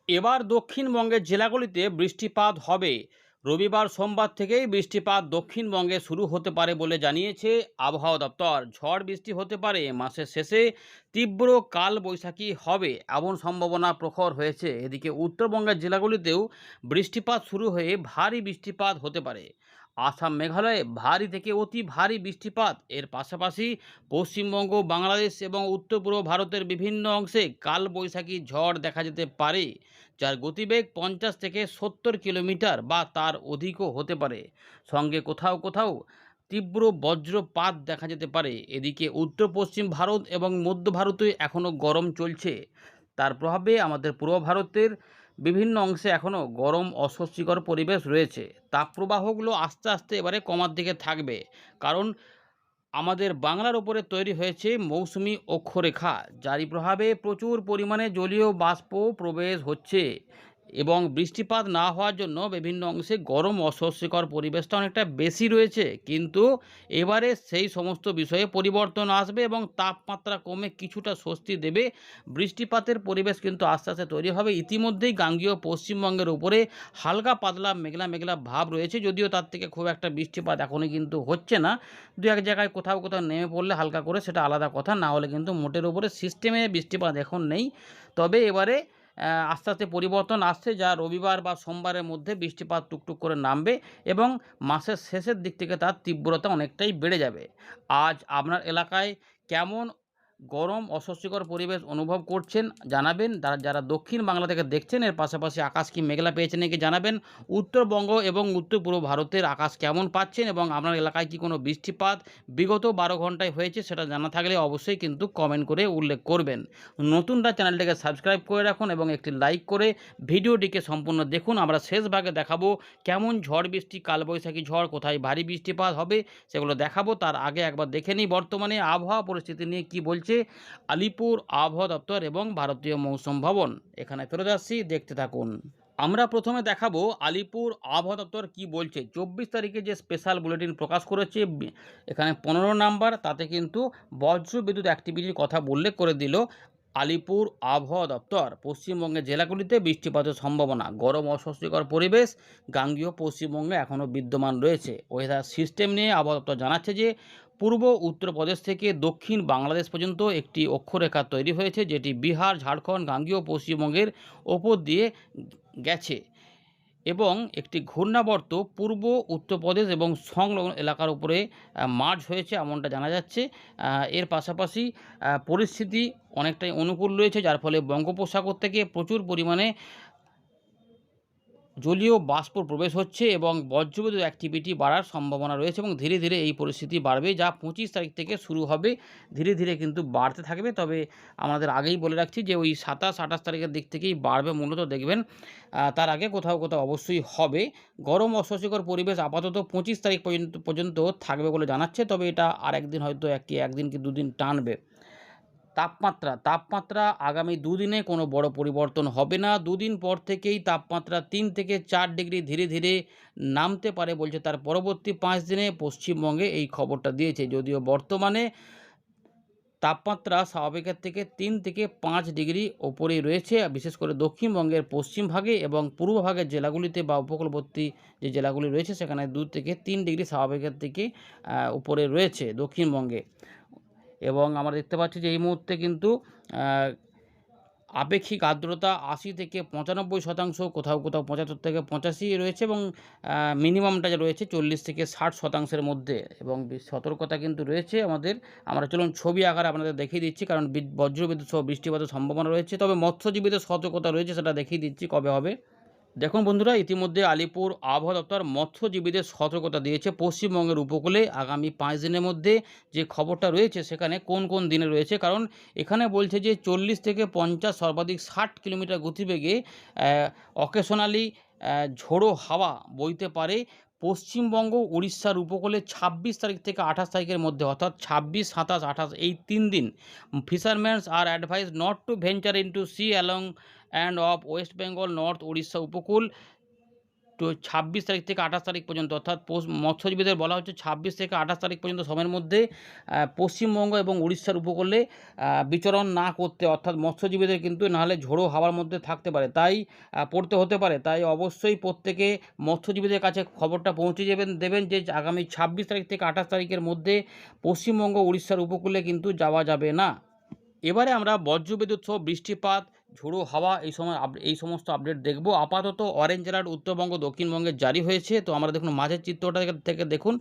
এবার দক্ষিণবঙ্গের জেলাগুলিতে বৃষ্টিপাত হবে। রবিবার সোমবার থেকেই বৃষ্টিপাত দক্ষিণবঙ্গে শুরু হতে পারে বলে জানিয়েছে আবহাওয়া দপ্তর। ঝড় বৃষ্টি হতে পারে, মাসের শেষে তীব্র কালবৈশাখী হবে এমন সম্ভাবনা প্রখর হয়েছে। এদিকে উত্তরবঙ্গের জেলাগুলিতেও বৃষ্টিপাত শুরু হয়ে ভারী বৃষ্টিপাত হতে পারে। আসাম, মেঘালয়ে ভারী থেকে অতি ভারী বৃষ্টিপাত। এর পাশাপাশি পশ্চিমবঙ্গ, বাংলাদেশ এবং উত্তর পূর্ব ভারতের বিভিন্ন অংশে কালবৈশাখী ঝড় দেখা যেতে পারে, যার গতিবেগ 50 থেকে 70 কিলোমিটার বা তার অধিকও হতে পারে। সঙ্গে কোথাও কোথাও তীব্র বজ্রপাত দেখা যেতে পারে। এদিকে উত্তর পশ্চিম ভারত এবং মধ্য ভারতে এখনও গরম চলছে। তার প্রভাবে আমাদের পূর্ব ভারতের বিভিন্ন অংশে এখনও গরম অস্বস্তিকর পরিবেশ রয়েছে। তাপপ্রবাহগুলো আস্তে আস্তে এবারে কমার দিকে থাকবে, কারণ আমাদের বাংলার উপরে তৈরি হয়েছে মৌসুমি অক্ষরেখা, যারই প্রভাবে প্রচুর পরিমাণে জলীয় বাষ্প প্রবেশ হচ্ছে এবং বৃষ্টিপাত না হওয়ার জন্য বিভিন্ন অংশে গরম অস্বস্তিকর পরিবেশটা অনেকটা বেশি রয়েছে। কিন্তু এবারে সেই সমস্ত বিষয়ে পরিবর্তন আসবে এবং তাপমাত্রা কমে কিছুটা স্বস্তি দেবে। বৃষ্টিপাতের পরিবেশ কিন্তু আস্তে আস্তে তৈরি হবে। ইতিমধ্যেই গাঙ্গেয় পশ্চিমবঙ্গের উপরে হালকা পাতলা মেঘলা মেঘলা ভাব রয়েছে, যদিও তার থেকে খুব একটা বৃষ্টিপাত এখনই কিন্তু হচ্ছে না। দু এক জায়গায় কোথাও কোথাও নেমে পড়লে হালকা করে, সেটা আলাদা কথা, না হলে কিন্তু মোটের উপরে সিস্টেমে বৃষ্টিপাত এখন নেই। তবে এবারে আস্তে আস্তে পরিবর্তন আসছে, যা রবিবার বা সোমবারের মধ্যে বৃষ্টিপাত টুকটুক করে নামবে এবং মাসের শেষের দিক থেকে তার তীব্রতা অনেকটাই বেড়ে যাবে। আজ আপনার এলাকায় কেমন গরম অস্বস্তিকর পরিবেশ অনুভব করছেন জানাবেন। যারা দক্ষিণ বাংলা থেকে দেখছেন, এর পাশাপাশি আকাশ কি মেঘলা পেয়েছেন নাকি জানাবেন। উত্তরবঙ্গ এবং উত্তর পূর্ব ভারতের আকাশ কেমন পাচ্ছেন এবং আপনার এলাকায় কি কোনো বৃষ্টিপাত বিগত 12 ঘন্টায় হয়েছে সেটা জানা থাকলে অবশ্যই কিন্তু কমেন্ট করে উল্লেখ করবেন। নতুনরা চ্যানেলটিকে সাবস্ক্রাইব করে রাখুন এবং একটি লাইক করে ভিডিওটিকে সম্পূর্ণ দেখুন। আমরা শেষ ভাগে দেখাবো কেমন ঝড় বৃষ্টি, কালবৈশাখী ঝড়, কোথায় ভারী বৃষ্টিপাত হবে সেগুলো দেখাবো। তার আগে একবার দেখে নিই বর্তমানে আবহাওয়া পরিস্থিতি নিয়ে কি বলছে আলিপুর আবহাওয়া দপ্তর এবং ভারতীয় মৌসুম ভবন। এখানে ফেরত আসছি, দেখতে থাকুন। আমরা প্রথমে দেখাবো আলিপুর আবহাওয়া দপ্তর কি বলছে। 24 তারিখে যে স্পেশাল বুলেটিন প্রকাশ করেছে, এখানে 15 নাম্বার, তাতে কিন্তু বজ্র বিদ্যুৎ অ্যাক্টিভিটির কথা উল্লেখ করে দিল আলিপুর আবহাওয়া দপ্তর। পশ্চিমবঙ্গের জেলাগুলিতে বৃষ্টিপাতের সম্ভাবনা, গরম অস্বস্তিকর পরিবেশ গাঙ্গেয় পশ্চিমবঙ্গে এখনও বিদ্যমান রয়েছে। ওয়েদার সিস্টেম নিয়ে আবহাওয়া দপ্তর জানাচ্ছে যে পূর্ব উত্তরপ্রদেশ থেকে দক্ষিণ বাংলাদেশ পর্যন্ত একটি অক্ষরেখা তৈরি হয়েছে, যেটি বিহার, ঝাড়খণ্ড, গাঙ্গেয় পশ্চিমবঙ্গের ওপর দিয়ে গেছে এবং একটি ঘূর্ণাবর্ত পূর্ব উত্তরপ্রদেশ এবং সংলগ্ন এলাকার উপরে মার্জ হয়েছে, এমনটা জানা যাচ্ছে। এর পাশাপাশি পরিস্থিতি অনেকটাই অনুকূল রয়েছে, যার ফলে বঙ্গোপসাগর থেকে প্রচুর পরিমাণে জলীয় বাষ্প প্রবেশ হচ্ছে এবং বজ্রবিদ্যুৎ অ্যাক্টিভিটি বাড়ার সম্ভাবনা রয়েছে এবং ধীরে ধীরে এই পরিস্থিতি বাড়বে, যা 25 তারিখ থেকে শুরু হবে। ধীরে ধীরে কিন্তু বাড়তে থাকবে। তবে আমাদের আগেই বলে রাখছি যে ওই 27-28 তারিখের দিক থেকেই বাড়বে মূলত, দেখবেন। তার আগে কোথাও কোথাও অবশ্যই হবে। গরম অস্বস্তিকর পরিবেশ আপাতত 25 তারিখ পর্যন্ত থাকবে বলে জানাচ্ছে। তবে এটা আর একদিন, হয়তো একদিন কি দুদিন টানবে। তাপমাত্রা আগামী দুদিনে কোনো বড় পরিবর্তন হবে না। দুদিন পর থেকেই তাপমাত্রা 3 থেকে 4 ডিগ্রি ধীরে ধীরে নামতে পারে বলছে তার পরবর্তী 5 দিনে পশ্চিমবঙ্গে এই খবরটা দিয়েছে। যদিও বর্তমানে তাপমাত্রা স্বাভাবিকের থেকে 3 থেকে 5 ডিগ্রি ওপরেই রয়েছে, বিশেষ করে দক্ষিণবঙ্গের পশ্চিম ভাগে এবং পূর্ব ভাগের জেলাগুলিতে বা উপকূলবর্তী যে জেলাগুলি রয়েছে সেখানে 2 থেকে 3 ডিগ্রি স্বাভাবিকের থেকে উপরে রয়েছে দক্ষিণবঙ্গে। এবং আমরা দেখতে পাচ্ছি যে এই মুহূর্তে কিন্তু আপেক্ষিক আর্দ্রতা 80 থেকে 95%, কোথাও কোথাও 75 থেকে 85 রয়েছে এবং মিনিমামটা যে রয়েছে 40 থেকে 60% মধ্যে। এবং সতর্কতা কিন্তু রয়েছে আমাদের। আমরা চলুন ছবি আকারে আপনাদের দেখিয়ে দিচ্ছি, কারণ বজ্রবিদ্যুৎ সহ বৃষ্টিপাতের সম্ভাবনা রয়েছে। তবে মৎস্যজীবীদের সতর্কতা রয়েছে, সেটা দেখিয়ে দিচ্ছি কবে হবে। দেখুন বন্ধুরা, ইতিমধ্যে আলিপুর আবহাওয়া দপ্তর মৎস্যজীবীদের সতর্কতা দিয়েছে পশ্চিমবঙ্গের উপকূলে আগামী 5 দিনের মধ্যে। যে খবরটা রয়েছে সেখানে কোন কোন দিনে রয়েছে, কারণ এখানে বলছে যে 40 থেকে 50, সর্বাধিক 60 কিলোমিটার গতিবেগে অকেশনালি ঝোড়ো হাওয়া বইতে পারে পশ্চিমবঙ্গ উড়িষ্যার উপকূলে 26 তারিখ থেকে 28 তারিখের মধ্যে, অর্থাৎ 26, 27, 28 এই 3 দিন। Fishermen are advise not to venture into sea along and off West Bengal, north Orissa উপকূল 26 তারিখ থেকে 28 তারিখ পর্যন্ত, অর্থাৎ মৎস্যজীবীদের বলা হচ্ছে 26 থেকে 28 তারিখ পর্যন্ত সময়ের মধ্যে পশ্চিমবঙ্গ এবং উড়িষ্যার উপকূলে বিচরণ না করতে, অর্থাৎ মৎস্যজীবীদের কিন্তু নাহলে ঝোড়ো হাওয়ার মধ্যে থাকতে পারে, তাই পড়তে হতে পারে। তাই অবশ্যই প্রত্যেকে মৎস্যজীবীদের কাছে খবরটা পৌঁছে দেবেন যে আগামী 26 তারিখ থেকে 28 তারিখের মধ্যে পশ্চিমবঙ্গ উড়িষ্যার উপকূলে কিন্তু যাওয়া যাবে না। এবারে আমরা বজ্রবিদ্যুৎ সহ বৃষ্টিপাত, ঝোড়ো হাওয়া এই সমস্ত আপডেট দেখব। আপাতত অরেঞ্জ অ্যালার্ট উত্তরবঙ্গ দক্ষিণবঙ্গে জারি হয়েছে। তো আমরা দেখুন মাঝের চিত্রটা থেকে দেখুন,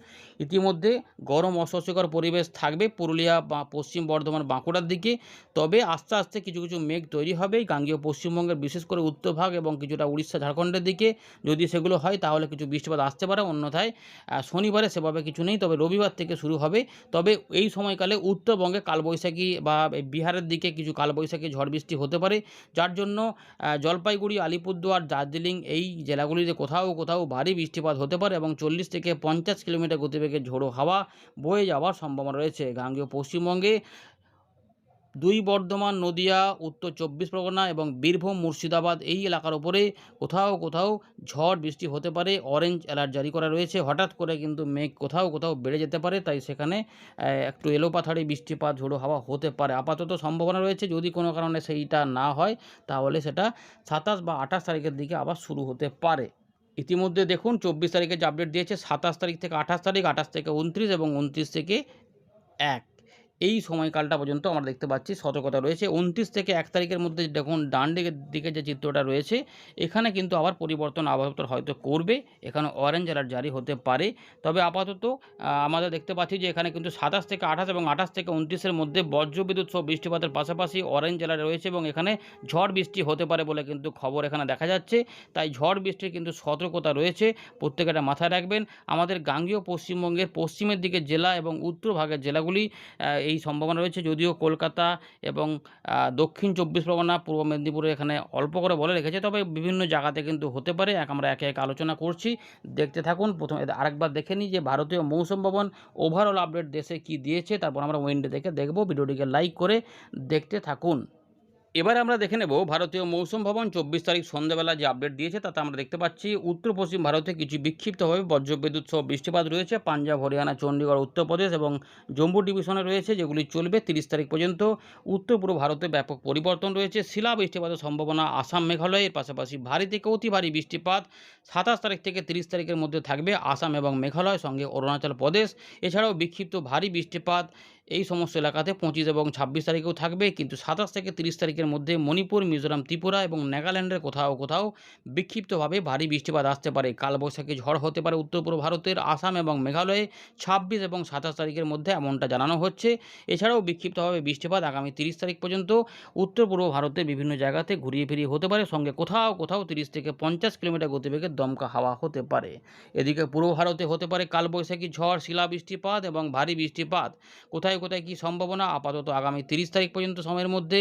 ইতিমধ্যে গরম অস্বস্তিকর পরিবেশ থাকবে পুরুলিয়া বা পশ্চিম বর্ধমান বাঁকুড়ার দিকে। তবে আস্তে আস্তে কিছু কিছু মেঘ তৈরি হবে গাঙ্গেয় পশ্চিমবঙ্গের, বিশেষ করে উত্তরভাগ এবং কিছুটা উড়িষ্যা ঝাড়খণ্ডের দিকে। যদি সেগুলো হয় তাহলে কিছু বৃষ্টিপাত আসতে পারে, অন্যথায় শনিবারে সেভাবে কিছু নেই। তবে রবিবার থেকে শুরু হবে। তবে এই সময়কালে উত্তরবঙ্গে কালবৈশাখী বা বিহারের দিকে কিছু কালবৈশাখী ঝড় বৃষ্টি হতে পারে, যার জন্য জলপাইগুড়ি, আলিপুরদুয়ার, দার্জিলিং এই জেলাগুলিতে কোথাও কোথাও ভারী বৃষ্টিপাত হতে পারে এবং 40 থেকে 50 কিলোমিটার গতিবেগে ঝোড়ো হাওয়া বয়ে যাওয়ার সম্ভাবনা রয়েছে। গাঙ্গেয় পশ্চিমবঙ্গে 2 বর্ধমান, নদিয়া, উত্তর 24 পরগনা এবং বীরভূম, মুর্শিদাবাদ এই এলাকার ওপরে কোথাও কোথাও ঝড় বৃষ্টি হতে পারে। অরেঞ্জ অ্যালার্ট জারি করা রয়েছে। হঠাৎ করে কিন্তু মেঘ কোথাও কোথাও বেড়ে যেতে পারে, তাই সেখানে একটু এলোপাথাড়ি বৃষ্টিপাত, ঝোড়ো হাওয়া হতে পারে। আপাতত সম্ভাবনা রয়েছে, যদি কোনো কারণে সেইটা না হয় তাহলে সেটা 27 বা 28 তারিখের দিকে আবার শুরু হতে পারে। ইতিমধ্যে দেখুন 24 তারিখে যে আপডেট দিয়েছে, 27 তারিখ থেকে 28 তারিখ, 28 থেকে 29 এবং 29 থেকে 1 এই সময়কালটা পর্যন্ত আমরা দেখতে পাচ্ছি সতর্কতা রয়েছে। 29 থেকে 1 তারিখের মধ্যে দেখুন ডান দিকে যে চিত্রটা রয়েছে, এখানে কিন্তু আবার পরিবর্তন আবহাওয়া দপ্তর হয়তো করবে, এখানে অরেঞ্জ অ্যালার্ট জারি হতে পারে। তবে আপাতত আমাদের দেখতে পাচ্ছি যে এখানে কিন্তু 27 থেকে 28 এবং 28 থেকে 29-এর মধ্যে বজ্রবিদ্যুৎ সহ বৃষ্টিপাতের পাশাপাশি অরেঞ্জ অ্যালার্ট রয়েছে এবং এখানে ঝড় বৃষ্টি হতে পারে বলে কিন্তু খবর এখানে দেখা যাচ্ছে। তাই ঝড় বৃষ্টির কিন্তু সতর্কতা রয়েছে, প্রত্যেকে এটা মাথায় রাখবেন। আমাদের গাঙ্গেয় পশ্চিমবঙ্গের পশ্চিমের দিকের জেলা এবং উত্তর ভাগের জেলাগুলি এই সম্ভাবনা রয়েছে, যদিও কলকাতা এবং দক্ষিণ 24 পরগনা, পূর্ব মেদিনীপুরে এখানে অল্প করে বলে রেখেছে, তবে বিভিন্ন জায়গাতে কিন্তু হতে পারে। আমরা একে একে আলোচনা করছি, দেখতে থাকুন। প্রথমে আরেকবার দেখে নিই যে ভারতীয় মৌসুম ভবন ওভারঅল আপডেট দেশে কি দিয়েছে, তারপর আমরা উইন্ডো থেকে দেখব। ভিডিওটিকে লাইক করে দেখতে থাকুন। এবারে আমরা দেখে নেব ভারতীয় মৌসুম ভবন 24 তারিখ সন্ধ্যাবেলা যে আপডেট দিয়েছে, তাতে আমরা দেখতে পাচ্ছি উত্তর পশ্চিম ভারতে কিছু বিক্ষিপ্তভাবে বজ্রবিদ্যুৎ সহ বৃষ্টিপাত রয়েছে। পাঞ্জাব, হরিয়ানা, চণ্ডীগড়, উত্তরপ্রদেশ এবং জম্মু ডিভিশনে রয়েছে, যেগুলি চলবে 30 তারিখ পর্যন্ত। উত্তর পূর্ব ভারতে ব্যাপক পরিবর্তন রয়েছে। শিলা বৃষ্টিপাতের সম্ভাবনা আসাম, মেঘালয়ের পাশাপাশি ভারী থেকে অতি ভারী বৃষ্টিপাত 27 তারিখ থেকে 30 তারিখের মধ্যে থাকবে আসাম এবং মেঘালয়, সঙ্গে অরুণাচল প্রদেশ। এছাড়াও বিক্ষিপ্ত ভারী বৃষ্টিপাত এই সমস্ত এলাকাতে 25 এবং 26 তারিখেও থাকবে, কিন্তু 27 থেকে 30 তারিখের মধ্যে মণিপুর, মিজোরাম, ত্রিপুরা এবং নাগাল্যান্ডের কোথাও কোথাও বিক্ষিপ্তভাবে ভারী বৃষ্টিপাত আসতে পারে। কালবৈশাখী ঝড় হতে পারে উত্তর পূর্ব ভারতের আসাম এবং মেঘালয়ে 26 এবং 27 তারিখের মধ্যে, এমনটা জানানো হচ্ছে। এছাড়াও বিক্ষিপ্তভাবে বৃষ্টিপাত আগামী 30 তারিখ পর্যন্ত উত্তর পূর্ব ভারতের বিভিন্ন জায়গাতে ঘুরিয়ে ফিরিয়ে হতে পারে, সঙ্গে কোথাও কোথাও 30 থেকে 50 কিলোমিটার গতিবেগে দমকা হাওয়া হতে পারে। এদিকে পূর্ব ভারতে হতে পারে কালবৈশাখী ঝড়, শিলা বৃষ্টিপাত এবং ভারী বৃষ্টিপাত। কোথায় কোথায় কী সম্ভাবনা, আপাতত আগামী 30 তারিখ পর্যন্ত সময়ের মধ্যে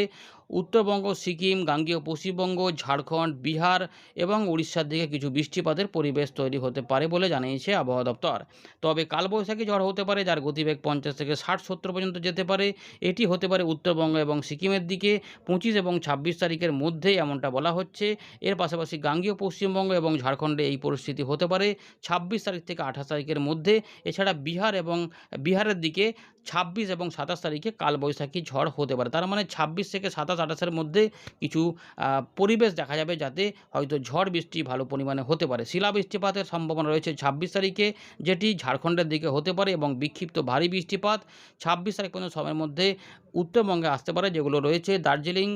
উত্তরবঙ্গ, সিকিম, গাঙ্গেয় পশ্চিমবঙ্গ, ঝাড়খণ্ড, বিহার এবং উড়িষ্যার দিকে কিছু বৃষ্টিপাতের পরিবেশ তৈরি হতে পারে বলে জানিয়েছে আবহাওয়া দপ্তর। তবে কালবৈশাখী ঝড় হতে পারে, যার গতিবেগ 50 থেকে 60-70 পর্যন্ত যেতে পারে। এটি হতে পারে উত্তরবঙ্গ এবং সিকিমের দিকে 25 এবং 26 তারিখের মধ্যে, এমনটা বলা হচ্ছে। এর পাশাপাশি গাঙ্গেয় পশ্চিমবঙ্গ এবং ঝাড়খণ্ডে এই পরিস্থিতি হতে পারে 26 তারিখ থেকে 28 তারিখের মধ্যে। এছাড়া বিহারের দিকে 26 এবং 27 তারিখে কালবৈশাখী ঝড় হতে পারে। তার মানে 26 থেকে 27-28-এর মধ্যে কিছু পরিবেশ দেখা যাবে, যাতে হয়তো ঝড় বৃষ্টি ভালো পরিমাণে হতে পারে। শিলা বৃষ্টিপাতের সম্ভাবনা রয়েছে 26 তারিখে, যেটি ঝাড়খণ্ডের দিকে হতে পারে, এবং বিক্ষিপ্ত ভারী বৃষ্টিপাত 26 তারিখ পর্যন্ত সময়ের মধ্যে উত্তরবঙ্গে আসতে পারে, যেগুলো রয়েছে দার্জিলিং,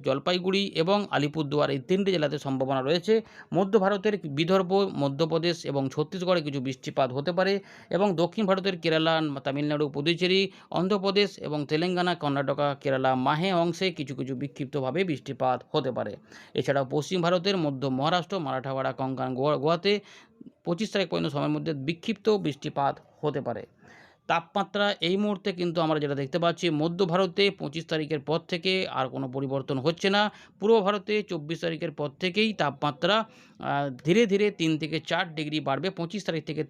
জলপাইগুড়ি এবং আলিপুরদুয়ার এই 3টি জেলাতে সম্ভাবনা রয়েছে। মধ্য ভারতের বিদর্ভ, মধ্যপ্রদেশ এবং ছত্তিশগড়ে কিছু বৃষ্টিপাত হতে পারে, এবং দক্ষিণ ভারতের কেরালা, তামিলনাড়ু, পুদুচেরি, অন্ধ্রপ্রদেশ এবং তেলেঙ্গানা, কর্ণাটকা, কেরালা, মাহে অংশে কিছু কিছু বিক্ষিপ্তভাবে বৃষ্টিপাত হতে পারে। এছাড়াও পশ্চিম ভারতের মধ্য মহারাষ্ট্র, মারাঠাওয়াড়া, কোঙ্কণ, গোয়াতে 25 তারিখ পর্যন্ত সময়ের মধ্যে বিক্ষিপ্ত বৃষ্টিপাত হতে পারে। তাপমাত্রা এই মুহূর্তে কিন্তু আমরা যেটা দেখতে পাচ্ছি, মধ্য ভারতে 25 তারিখের পর থেকে আর কোনো পরিবর্তন হচ্ছে না। পূর্ব ভারতে 24 তারিখের পর থেকেই তাপমাত্রা ধীরে, ধীরে 3 থেকে 4 ডিগ্রি বাড়বে। 25 তারিখ থেকে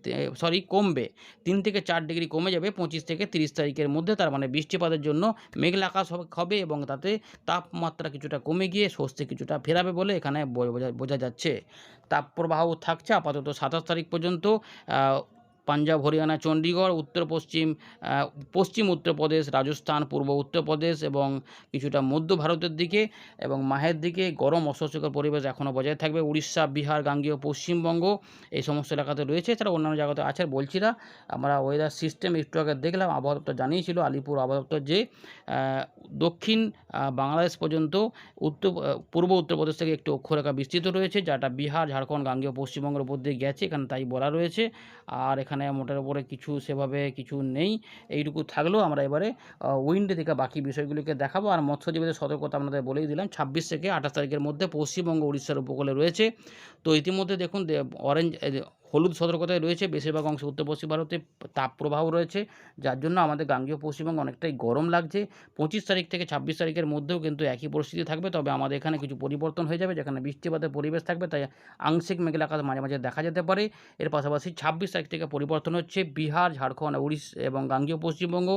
কমবে। 3 থেকে 4 ডিগ্রি কমে যাবে 25 থেকে 30 তারিখের মধ্যে। তার মানে বৃষ্টিপাতের জন্য মেঘলা আকাশ হবে এবং তাতে তাপমাত্রা কিছুটা কমে গিয়ে স্বস্তি কিছুটা ফেরাবে বলে এখানে বোঝা যাচ্ছে। তাপপ্রবাহ থাকছে আপাতত 27 তারিখ পর্যন্ত। আ পাঞ্জাব, হরিয়ানা, চণ্ডীগড়, পশ্চিম উত্তরপ্রদেশ, রাজস্থান, পূর্ব উত্তরপ্রদেশ এবং কিছুটা মধ্য ভারতের দিকে এবং মাহের দিকে গরম অস্বস্তিকর পরিবেশ এখনও বজায় থাকবে। উড়িষ্যা, বিহার, গাঙ্গেয় পশ্চিমবঙ্গ এই সমস্ত এলাকাতে রয়েছে। এছাড়া অন্যান্য জায়গাতে আছে আর বলছি না। আমরা ওয়েদার সিস্টেম একটু আগে দেখলাম, আবহাওয়া দপ্তর জানিয়েছিল, আলিপুর আবহাওয়া দপ্তর, যে দক্ষিণ বাংলাদেশ পর্যন্ত পূর্ব উত্তরপ্রদেশ থেকে একটি অক্ষরেখা বিস্তৃত রয়েছে, যেটা বিহার, ঝাড়খণ্ড, গাঙ্গেয় পশ্চিমবঙ্গের উপর দিয়ে গেছে, এখানে তাই বলা রয়েছে। আর এখানে মোটের উপরে সেভাবে কিছু নেই। এইটুকু থাকলেও আমরা এবারে উইন্ডে থেকে বাকি বিষয়গুলিকে দেখাবো। আর মৎস্যজীবীদের সতর্কতা আপনাদের বলেই দিলাম, 26 থেকে 28 তারিখের মধ্যে পশ্চিমবঙ্গ, উড়িষ্যার উপকূলে রয়েছে। তো ইতিমধ্যে দেখুন অরেঞ্জ হলুদ সতর্কতায় রয়েছে বেশিরভাগ অংশে উত্তর পশ্চিম ভারতে। তাপপ্রবাহ রয়েছে, যার জন্য আমাদের গাঙ্গেয় পশ্চিমবঙ্গে অনেকটাই গরম লাগছে। 25 তারিখ থেকে 26 তারিখের মধ্যেও কিন্তু একই পরিস্থিতি থাকবে, তবে আমাদের এখানে কিছু পরিবর্তন হয়ে যাবে, যেখানে বৃষ্টিপাতের পরিবেশ থাকবে, তাই আংশিক মেঘলা আকাশ মাঝে মাঝে দেখা যেতে পারে। এর পাশাপাশি 26 তারিখ থেকে পরিবর্তন হচ্ছে বিহার, ঝাড়খণ্ড, উড়িষ্যা এবং গাঙ্গেয় পশ্চিমবঙ্গ,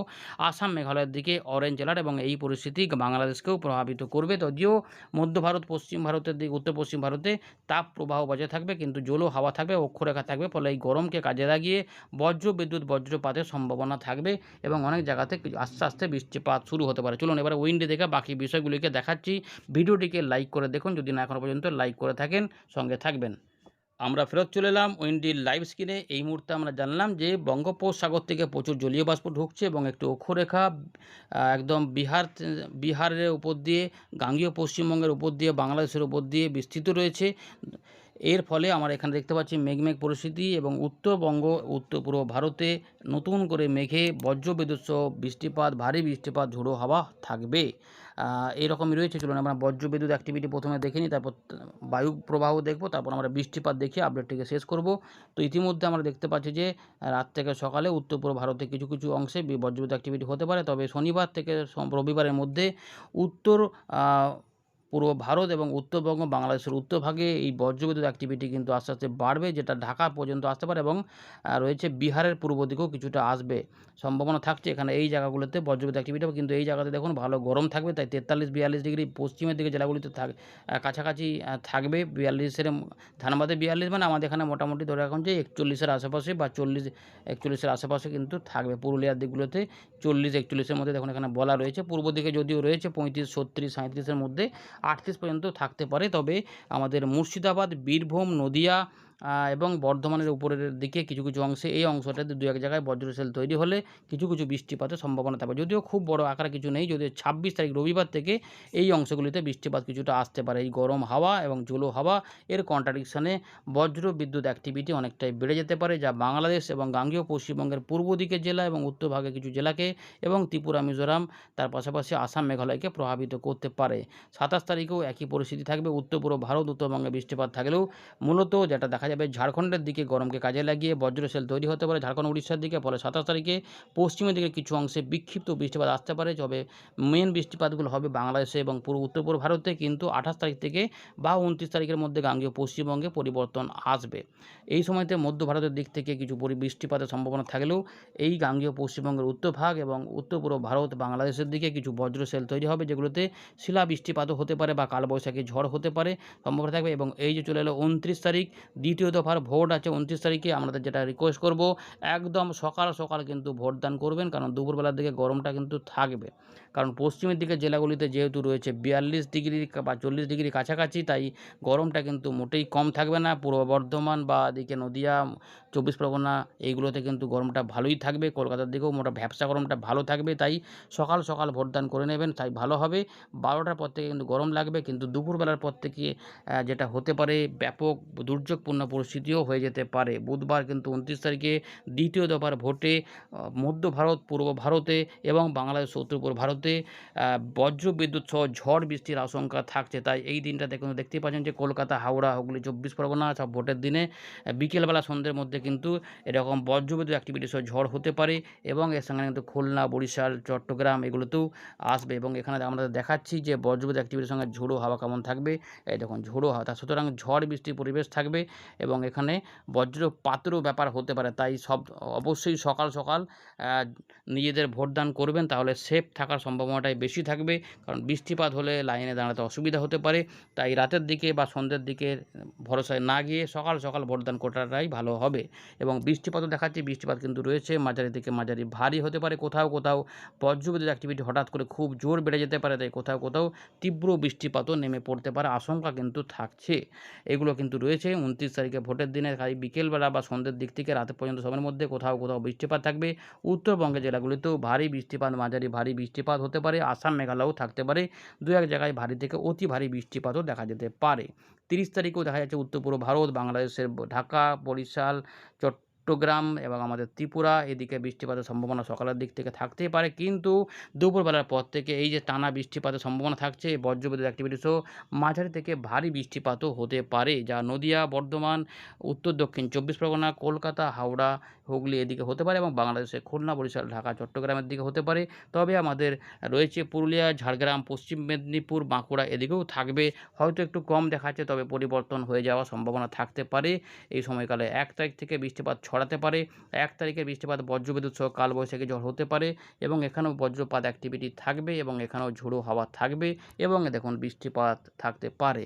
আসাম, মেঘালয়ের দিকে অরেঞ্জ অ্যালার্ট, এবং এই পরিস্থিতি বাংলাদেশকেও প্রভাবিত করবে। যদিও মধ্য ভারত, পশ্চিম ভারতের দিকে, উত্তর পশ্চিম ভারতে তাপ প্রবাহ বজায় থাকবে, কিন্তু জোলো হাওয়া থাকবে, অক্ষরেখা থাকবে, ফলে এই গরমকে কাজে লাগিয়ে বজ্রপাতের সম্ভাবনা থাকবে এবং অনেক জায়গাতে আস্তে আস্তে বৃষ্টিপাত শুরু হতে পারে। চলুন এবার উইন্ডে দেখে বাকি বিষয়গুলিকে দেখাচ্ছি। ভিডিওটিকে লাইক করে দেখুন, যদি না এখনও পর্যন্ত লাইক করে থাকেন, সঙ্গে থাকবেন। আমরা ফেরত চলে এলাম উইন্ডির লাইভ স্ক্রিনে। এই মুহূর্তে আমরা জানলাম যে বঙ্গোপসাগর থেকে প্রচুর জলীয় বাষ্প ঢুকছে এবং একটি অক্ষরেখা একদম বিহারের উপর দিয়ে, গাঙ্গেয় পশ্চিমবঙ্গের উপর দিয়ে, বাংলাদেশের উপর দিয়ে বিস্তৃত রয়েছে। এর ফলে আমরা এখানে দেখতে পাচ্ছি মেঘ পরিস্থিতি এবং উত্তরবঙ্গ, উত্তর পূর্ব ভারতে নতুন করে মেঘে বজ্রবিদ্যুৎ সহ বৃষ্টিপাত, ভারী বৃষ্টিপাত, ঝোড়ো হাওয়া থাকবে। এরকমই রয়েছে। চলুন আমরা বজ্রবিদ্যুৎ অ্যাক্টিভিটি প্রথমে দেখে নিই, তারপর বায়ু প্রবাহ দেখব, তারপর আমরা বৃষ্টিপাত দেখে আপডেটটিকে শেষ করব। তো ইতিমধ্যে আমরা দেখতে পাচ্ছি যে রাত থেকে সকালে উত্তর পূর্ব ভারতে কিছু কিছু অংশে বজ্রবিদ্যুৎ অ্যাক্টিভিটি হতে পারে, তবে শনিবার থেকে রবিবারের মধ্যে উত্তর পূর্ব ভারত এবং উত্তরবঙ্গ, বাংলাদেশের উত্তরভাগে এই বজ্রবিদ্যুৎ অ্যাক্টিভিটি কিন্তু আস্তে আস্তে বাড়বে, যেটা ঢাকা পর্যন্ত আসতে পারে এবং রয়েছে বিহারের পূর্ব দিকেও কিছুটা আসবে, সম্ভাবনা থাকছে। এখানে এই জায়গাগুলোতে বজ্রবিদ্যুৎ অ্যাক্টিভিটি হবে, কিন্তু এই জায়গাতে দেখুন ভালো গরম থাকবে, তাই 43-42 ডিগ্রি পশ্চিমের দিকে জেলাগুলিতে কাছাকাছি থাকবে। 42-এর ধানবাদে 42 মানে আমাদের এখানে মোটামুটি ধরে রাখুন যে 41-এর আশেপাশে বা 41-এর আশেপাশে কিন্তু থাকবে। পুরুলিয়ার দিকগুলোতে 40-41-এর মধ্যে দেখুন এখানে বলা রয়েছে। পূর্ব দিকে যদিও রয়েছে 35, 36, 37-এর মধ্যে 38 পর্যন্ত থাকতে পারে, তবে আমাদের মুর্শিদাবাদ, বীরভূম, নদিয়া এবং বর্ধমানের উপরের দিকে কিছু কিছু অংশে, এই অংশটাতে দু এক জায়গায় বজ্রসেল তৈরি হলে কিছু কিছু বৃষ্টিপাতের সম্ভাবনা থাকবে, যদিও খুব বড় আকারে কিছু নেই। যদিও 26 তারিখ রবিবার থেকে এই অংশগুলিতে বৃষ্টিপাত কিছুটা আসতে পারে। এই গরম হাওয়া এবং ঝোলো হাওয়া এর কন্ট্রাডিকশানে বজ্র বিদ্যুৎ অ্যাক্টিভিটি অনেকটাই বেড়ে যেতে পারে, যা বাংলাদেশ এবং গাঙ্গেয় পশ্চিমবঙ্গের পূর্ব দিকের জেলা এবং উত্তরভাগে কিছু জেলাকে এবং ত্রিপুরা, মিজোরাম, তার পাশাপাশি আসাম, মেঘালয়কে প্রভাবিত করতে পারে। 27 তারিখেও একই পরিস্থিতি থাকবে। উত্তর পূর্ব ভারত, উত্তরবঙ্গে বৃষ্টিপাত থাকলেও মূলত যেটা দেখা যাবে ঝাড়খণ্ডের দিকে গরমকে কাজে লাগিয়ে বজ্রসেল তৈরি হতে পারে ঝাড়খণ্ড, উড়িষ্যার দিকে। ফলে 27 তারিখে পশ্চিমের দিকে কিছু অংশে বিক্ষিপ্ত বৃষ্টিপাত আসতে পারে, তবে মেন বৃষ্টিপাতগুলো হবে বাংলাদেশে এবং উত্তর পূর্ব ভারতে। কিন্তু 28 তারিখ থেকে বা 29 তারিখের মধ্যে গাঙ্গেয় পশ্চিমবঙ্গে পরিবর্তন আসবে। এই সময়তে মধ্য ভারতের দিক থেকে কিছু বৃষ্টিপাতের সম্ভাবনা থাকলেও এই গাঙ্গেয় পশ্চিমবঙ্গের উত্তরভাগ এবং উত্তর পূর্ব ভারত, বাংলাদেশের দিকে কিছু বজ্রসেল তৈরি হবে, যেগুলোতে শিলা বৃষ্টিপাতও হতে পারে বা কালবৈশাখী ঝড় হতে পারে, সম্ভাবনা থাকবে। এবং এই যে চলে এলো 29 তারিখ, দ্বিতীয় দফার ভোট আছে 29 তারিখে। আমাদের যেটা রিকোয়েস্ট করব, একদম সকাল সকাল কিন্তু ভোটদান করবেন, কারণ দুপুরবেলার দিকে গরমটা কিন্তু থাকবে। কারণ পশ্চিমের দিকে জেলাগুলিতে যেহেতু রয়েছে 42 ডিগ্রি বা 40 ডিগ্রি কাছাকাছি, তাই গরমটা কিন্তু মোটেই কম থাকবে না। পূর্ব বর্ধমান বা এদিকে নদিয়া, 24 পরগনা, এইগুলোতে কিন্তু গরমটা ভালোই থাকবে। কলকাতার দিকেও ভ্যাপসা গরমটা ভালো থাকবে, তাই সকাল সকাল ভোটদান করে নেবেন, তাই ভালো হবে। 12টার পর থেকে কিন্তু গরম লাগবে, কিন্তু দুপুরবেলার পর থেকে যেটা হতে পারে ব্যাপক দুর্যোগপূর্ণ পরিস্থিতিও হয়ে যেতে পারে। বুধবার কিন্তু 29 তারিখে দ্বিতীয় দফার ভোটে মধ্য ভারত, পূর্ব ভারতে এবং বাংলাদেশ উত্তর পূর্ব ভারতে বজ্রবিদ্যুৎ সহ ঝড় বৃষ্টির আশঙ্কা থাকছে। তাই এই দিনটাতে কিন্তু দেখতেই পাচ্ছেন যে কলকাতা, হাওড়া, হুগলি, 24 পরগনা সব ভোটের দিনে বিকেলবেলা সন্ধ্যের মধ্যে কিন্তু এরকম বজ্রবিদ্যুৎ অ্যাক্টিভিটি সহ ঝড় হতে পারে এবং এর সঙ্গে কিন্তু খুলনা, বরিশাল, চট্টগ্রাম এগুলোতেও আসবে এবং এখানে আমরা দেখাচ্ছি যে বজ্রবিদ্যুৎ অ্যাক্টিভিটির সঙ্গে ঝোড়ো হাওয়া কেমন থাকবে। এই দেখুন ঝোড়ো হাওয়া, সুতরাং ঝড় বৃষ্টির পরিবেশ থাকবে এবং এখানে বজ্রপাতেরও ব্যাপার হতে পারে। তাই অবশ্যই সকাল সকাল নিজেদের ভোটদান করবেন, তাহলে সেফ থাকার সম্ভাবনাটাই বেশি থাকবে, কারণ বৃষ্টিপাত হলে লাইনে দাঁড়াতে অসুবিধা হতে পারে। তাই রাতের দিকে বা সন্ধ্যের দিকে ভরসায় না গিয়ে সকাল সকাল ভোটদান করাটাই ভালো হবে। এবং বৃষ্টিপাতও দেখাচ্ছি, বৃষ্টিপাত কিন্তু রয়েছে, মাঝারি থেকে মাঝারি ভারী হতে পারে, কোথাও কোথাও বজ্রবিদ্যুৎ অ্যাক্টিভিটি হঠাৎ করে খুব জোর বেড়ে যেতে পারে, তাই কোথাও কোথাও তীব্র বৃষ্টিপাতও নেমে পড়তে পারে, আশঙ্কা কিন্তু থাকছে। এগুলো কিন্তু রয়েছে 29 তারিখে ভোটের দিনে। তাই বিকেলবেলা বা সন্ধ্যের দিক থেকে রাতে পর্যন্ত সময়ের মধ্যে কোথাও কোথাও বৃষ্টিপাত থাকবে। উত্তরবঙ্গের জেলাগুলিতেও ভারী বৃষ্টিপাত, মাঝারি ভারী বৃষ্টিপাত হতে পারে, আসাম, মেঘালয়ও থাকতে পারে, দু এক জায়গায় ভারী থেকে অতি ভারী বৃষ্টিপাতও দেখা যেতে পারে। 30 তারিখেও দেখা যাচ্ছে উত্তর পূর্ব ভারত, বাংলাদেশের ঢাকা, বরিশাল, চট্টগ্রাম এবং আমাদের ত্রিপুরা এদিকে বৃষ্টিপাতের সম্ভাবনা সকালের দিক থেকে থাকতেই পারে, কিন্তু দুপুরবেলার পর থেকে এই যে টানা বৃষ্টিপাতের সম্ভাবনা থাকছে, বজ্রবিদ্যুৎ অ্যাক্টিভিটি সহ মাঝারি থেকে ভারী বৃষ্টিপাতও হতে পারে, যা নদিয়া, বর্ধমান, উত্তর দক্ষিণ 24 পরগনা, কলকাতা, হাওড়া, হুগলি এদিকে হতে পারে এবং বাংলাদেশের খুলনা, বরিশাল, ঢাকা, চট্টগ্রামের দিকে হতে পারে। তবে আমাদের রয়েছে পুরুলিয়া, ঝাড়গ্রাম, পশ্চিম মেদিনীপুর, বাঁকুড়া এদিকেও থাকবে, হয়তো একটু কম দেখাচ্ছে, তবে পরিবর্তন হয়ে যাওয়ার সম্ভাবনা থাকতে পারে এই সময়কালে। 1 তারিখ থেকে বৃষ্টিপাত ছড়াতে পারে, 1 তারিখের বৃষ্টিপাত বজ্রবিদ্যুৎ সহ কালবৈশাখী ঝড় হতে পারে এবং এখানেও বজ্রপাত অ্যাক্টিভিটি থাকবে এবং এখানেও ঝোড়ো হাওয়া থাকবে এবং দেখুন বৃষ্টিপাত থাকতে পারে।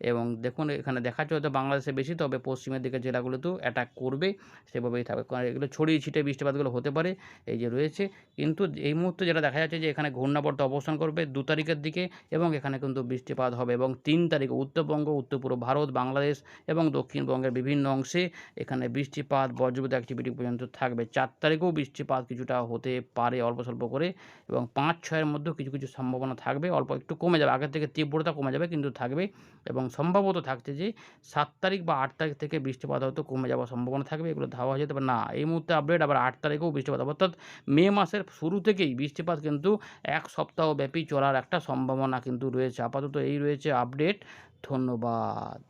এবং দেখুন এখানে দেখাচ্ছে হয়তো বাংলাদেশে বেশি, তবে পশ্চিমের দিকের জেলাগুলোতেও অ্যাটাক করবে, সেভাবেই থাকবে, কারণ এগুলো ছড়িয়ে ছিটিয়ে বৃষ্টিপাতগুলো হতে পারে, এই যে রয়েছে। কিন্তু এই মুহূর্তে যেটা দেখা যাচ্ছে যে এখানে ঘূর্ণাবর্ত অবস্থান করবে 2 তারিখের দিকে এবং এখানে কিন্তু বৃষ্টিপাত হবে এবং 3 তারিখে উত্তরবঙ্গ, উত্তর পূর্ব ভারত, বাংলাদেশ এবং দক্ষিণবঙ্গের বিভিন্ন অংশে এখানে বৃষ্টিপাত, বজ্রবিদ্যুৎ অ্যাক্টিভিটি পর্যন্ত থাকবে। 4 তারিখেও বৃষ্টিপাত কিছুটা হতে পারে অল্প স্বল্প করে এবং 5-6-এর মধ্যেও কিছু কিছু সম্ভাবনা থাকবে, অল্প একটু কমে যাবে, আগের থেকে তীব্রতা কমে যাবে কিন্তু থাকবে। এবং সম্ভবত থাকছে যে 7 তারিখ বা 8 তারিখ থেকে বৃষ্টিপাত হয়তো কমে যাওয়ার সম্ভাবনা থাকবে, এগুলো ধাওয়া হয়ে যেতে পারে না এই মুহূর্তে আপডেট। আবার 8 তারিখেও বৃষ্টিপাত হবে, অর্থাৎ মে মাসের শুরু থেকেই বৃষ্টিপাত কিন্তু 1 সপ্তাহব্যাপী চলার একটা সম্ভাবনা কিন্তু রয়েছে। আপাতত এই রয়েছে আপডেট। ধন্যবাদ।